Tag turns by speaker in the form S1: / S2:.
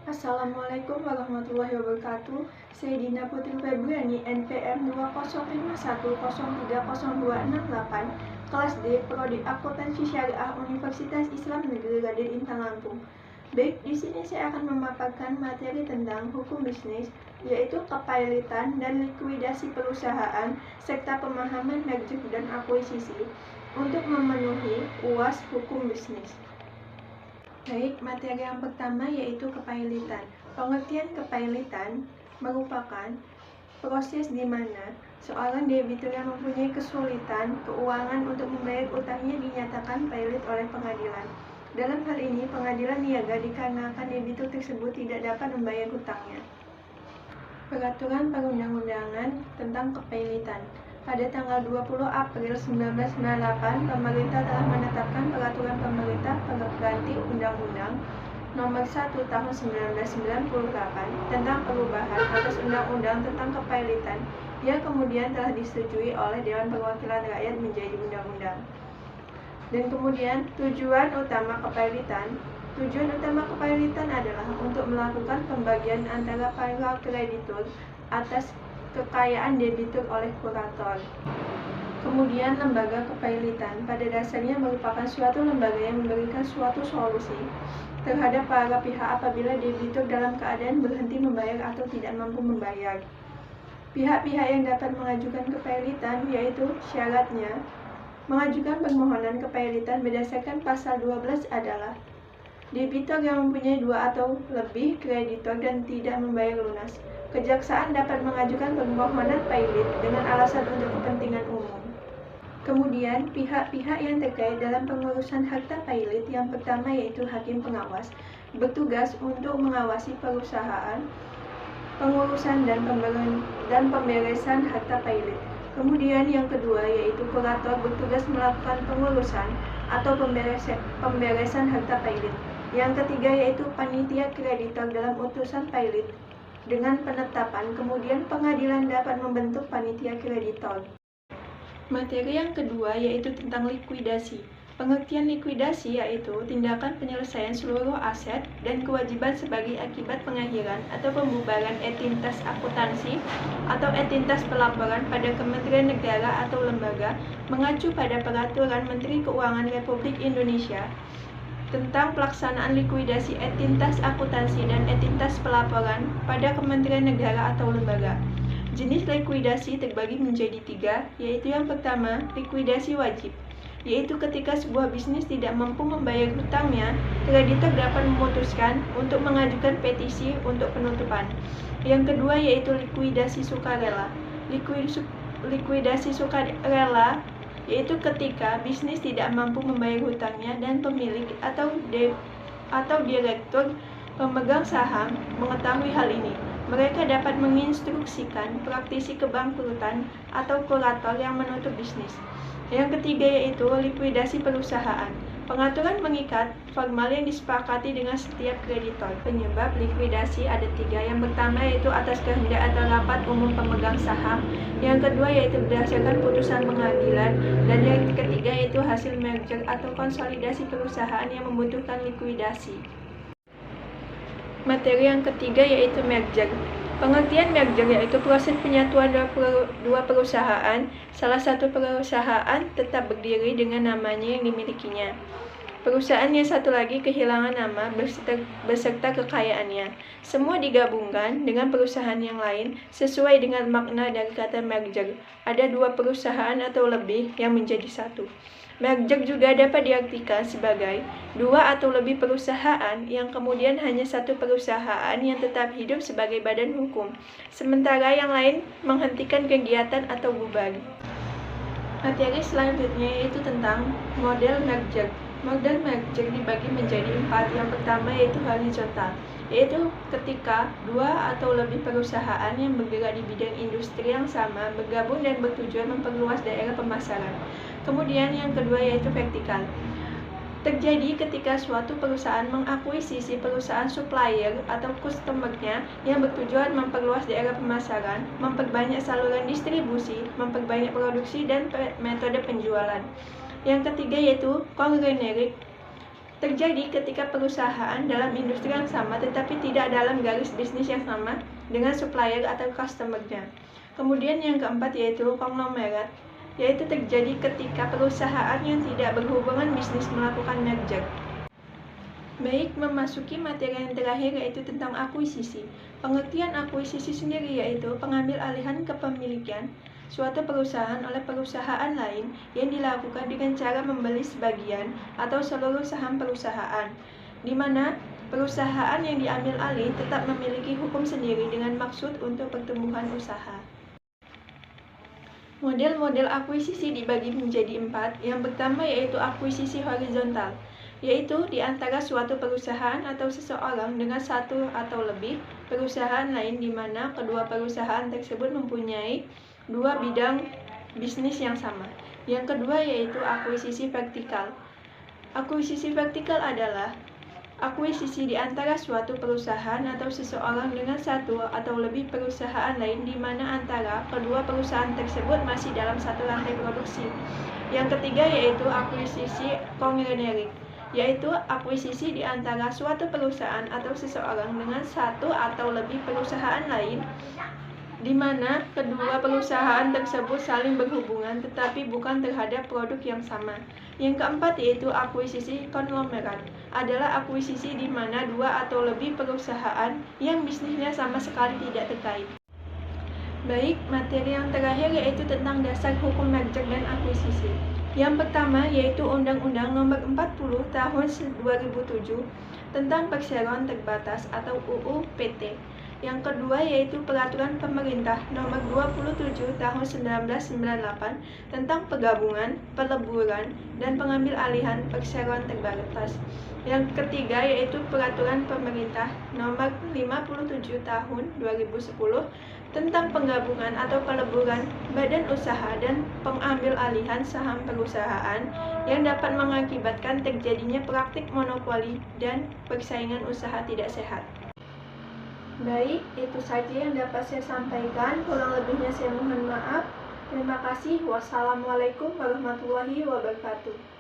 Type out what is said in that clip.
S1: Assalamualaikum warahmatullahi wabarakatuh. Saya Dina Putri Febriani, NPM 20510302668, kelas D, Prodi Akuntansi Syariah Universitas Islam Negeri Raden Intan Lampung. Baik, di sini saya akan memaparkan materi tentang hukum bisnis, yaitu kepailitan dan likuidasi perusahaan, serta pemahaman merger dan akuisisi untuk memenuhi UAS hukum bisnis. Baik, materi yang pertama yaitu kepailitan. Pengertian kepailitan merupakan proses di mana seorang debitur yang mempunyai kesulitan keuangan untuk membayar utangnya dinyatakan pailit oleh pengadilan. Dalam hal ini, pengadilan niaga dikarenakan debitur tersebut tidak dapat membayar hutangnya. Peraturan perundang-undangan tentang kepailitan. Pada tanggal 20 April 1998, pemerintah telah menetapkan peraturan pemerintah pengganti Undang-Undang Nomor 1 Tahun 1998 tentang perubahan atas Undang-Undang tentang Kepailitan yang kemudian telah disetujui oleh Dewan Perwakilan Rakyat menjadi undang-undang. Dan kemudian tujuan utama kepailitan adalah untuk melakukan pembagian antara para kreditur atas kekayaan debitur oleh kurator. Kemudian lembaga kepailitan pada dasarnya merupakan suatu lembaga yang memberikan suatu solusi terhadap para pihak apabila debitur dalam keadaan berhenti membayar atau tidak mampu membayar. Pihak-pihak yang dapat mengajukan kepailitan yaitu syaratnya mengajukan permohonan kepailitan berdasarkan pasal 12 adalah debitur yang mempunyai 2 atau lebih kreditor dan tidak membayar lunas. Kejaksaan dapat mengajukan permohonan pailit dengan alasan untuk kepentingan umum. Kemudian, pihak-pihak yang terkait dalam pengurusan harta pailit yang pertama yaitu hakim pengawas, bertugas untuk mengawasi perusahaan, pengurusan dan pemberesan harta pailit. Kemudian yang kedua yaitu kurator bertugas melakukan pengurusan atau pemberesan harta pailit. Yang ketiga yaitu panitia kreditor dalam utusan pailit. Dengan penetapan, kemudian pengadilan dapat membentuk panitia kreditor. Materi yang kedua yaitu tentang likuidasi. Pengertian likuidasi yaitu tindakan penyelesaian seluruh aset dan kewajiban sebagai akibat pengakhiran atau pembubaran entitas akuntansi atau entitas pelaporan pada Kementerian Negara atau lembaga mengacu pada Peraturan Menteri Keuangan Republik Indonesia tentang pelaksanaan likuidasi entitas akuntansi dan entitas pelaporan pada Kementerian Negara atau lembaga. Jenis likuidasi terbagi menjadi 3, yaitu yang pertama, likuidasi wajib, yaitu ketika sebuah bisnis tidak mampu membayar hutangnya, kreditor dapat memutuskan untuk mengajukan petisi untuk penutupan. Yang kedua yaitu likuidasi sukarela. Likuidasi sukarela yaitu ketika bisnis tidak mampu membayar hutangnya dan pemilik atau direktur pemegang saham mengetahui hal ini. Mereka dapat menginstruksikan praktisi kebangkrutan atau kurator yang menutup bisnis. Yang ketiga yaitu likuidasi perusahaan. Pengaturan mengikat formal yang disepakati dengan setiap kreditor. Penyebab likuidasi ada 3. Yang pertama yaitu atas kehendak atau rapat umum pemegang saham. Yang kedua yaitu berdasarkan putusan pengadilan. Dan yang ketiga yaitu hasil merger atau konsolidasi perusahaan yang membutuhkan likuidasi. Materi yang ketiga yaitu merger. Pengertian merger yaitu proses penyatuan dua perusahaan. Salah satu perusahaan tetap berdiri dengan namanya yang dimilikinya. Perusahaan yang satu lagi kehilangan nama beserta kekayaannya. Semua digabungkan dengan perusahaan yang lain sesuai dengan makna dari kata merger. Ada 2 perusahaan atau lebih yang menjadi satu. Merger juga dapat diartikan sebagai 2 atau lebih perusahaan yang kemudian hanya satu perusahaan yang tetap hidup sebagai badan hukum, sementara yang lain menghentikan kegiatan atau bubar. Materi selanjutnya yaitu tentang model merger. Model merger dibagi menjadi 4. Yang pertama yaitu horizontal, yaitu ketika 2 atau lebih perusahaan yang bergerak di bidang industri yang sama bergabung dan bertujuan memperluas daerah pemasaran. Kemudian yang kedua yaitu vertikal. Terjadi ketika suatu perusahaan mengakuisisi perusahaan supplier atau customer-nya yang bertujuan memperluas daerah pemasaran, memperbanyak saluran distribusi, memperbanyak produksi dan metode penjualan. Yang ketiga yaitu konglomerat. terjadi ketika perusahaan dalam industri yang sama tetapi tidak dalam garis bisnis yang sama dengan supplier atau customer-nya. Kemudian yang keempat yaitu konglomerat, yaitu terjadi ketika perusahaan yang tidak berhubungan bisnis melakukan merger. Baik, memasuki materi yang terakhir yaitu tentang akuisisi. Pengertian akuisisi sendiri yaitu pengambil alihan kepemilikan suatu perusahaan oleh perusahaan lain yang dilakukan dengan cara membeli sebagian atau seluruh saham perusahaan, di mana perusahaan yang diambil alih tetap memiliki hukum sendiri dengan maksud untuk pertumbuhan usaha. Model-model akuisisi dibagi menjadi 4. Yang pertama yaitu akuisisi horizontal, yaitu di antara suatu perusahaan atau seseorang dengan satu atau lebih perusahaan lain di mana kedua perusahaan tersebut mempunyai dua bidang bisnis yang sama. Yang kedua yaitu akuisisi vertikal. Akuisisi vertikal adalah akuisisi di antara suatu perusahaan atau seseorang dengan satu atau lebih perusahaan lain di mana antara kedua perusahaan tersebut masih dalam satu rantai produksi. Yang ketiga yaitu akuisisi konglomerik, yaitu akuisisi di antara suatu perusahaan atau seseorang dengan satu atau lebih perusahaan lain di mana kedua perusahaan tersebut saling berhubungan tetapi bukan terhadap produk yang sama. Yang keempat yaitu akuisisi konglomerat, adalah akuisisi di mana dua atau lebih perusahaan yang bisnisnya sama sekali tidak terkait. Baik, materi yang terakhir yaitu tentang dasar hukum merger dan akuisisi. Yang pertama yaitu Undang-Undang Nomor 40 Tahun 2007 tentang Perseroan Terbatas atau UU PT. Yang kedua yaitu Peraturan Pemerintah Nomor 27 Tahun 1998 tentang penggabungan, peleburan, dan pengambil alihan perseroan terbatas. Yang ketiga yaitu Peraturan Pemerintah Nomor 57 Tahun 2010 tentang penggabungan atau peleburan badan usaha dan pengambil alihan saham perusahaan yang dapat mengakibatkan terjadinya praktik monopoli dan persaingan usaha tidak sehat. Baik, itu saja yang dapat saya sampaikan. Kurang lebihnya saya mohon maaf. Terima kasih. Wassalamualaikum warahmatullahi wabarakatuh.